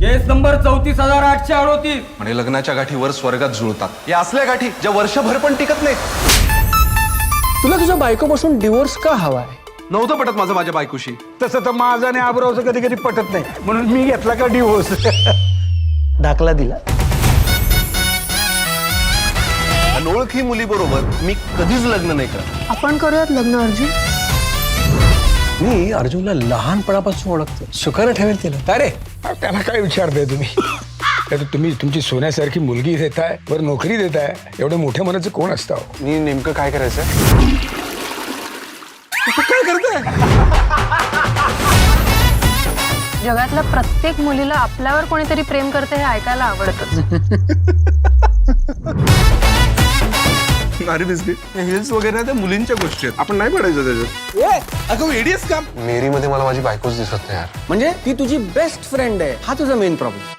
केस number 34,838. म्हणे लग्नाच्या गाठीवर स्वर्गात जुळतात. या असल्या गाठी ज्या वर्षभर पण टिकत नाहीत. तुला तुझ्या बायकोपासून डिवोर्स का हवाय? नव्हतं पटत माझं माझ्या बायकोशी. तसं तर माझं आणि आबरावचं कधी कधी पटत नाही, म्हणून मी घेतला का डिवोर्स. दाखला दिला. अनोळखी मुलीबरोबर मी कधीच लग्न नाही करत. आपण करूयात लग्न अर्जुन. मी अर्जुनला लहानपणापासून ओळखतो. सुखानं ठेवेल तिला. अरे त्याला काय विचारताय तुम्ही? तर तुम्ही तुमची सोन्यासारखी मुलगी देताय, वर नोकरी देताय, एवढं मोठ्या मनाचं कोण असतं? मी नेमकं काय करायचं? काय करताय? जगातल्या प्रत्येक मुलीला आपल्यावर कोणीतरी प्रेम करते हे ऐकायला आवडतच. अरे बिस्किट, हिल्स वगैरे त्या मुलींच्या गोष्टी आहेत. आपण नाही पडायचं त्याच्यात. अगं एडीएस का? मेरी मध्ये मला माझी बायकोच दिसत नाही यार. म्हणजे ती तुझी बेस्ट फ्रेंड आहे, हा तुझा मेन प्रॉब्लेम.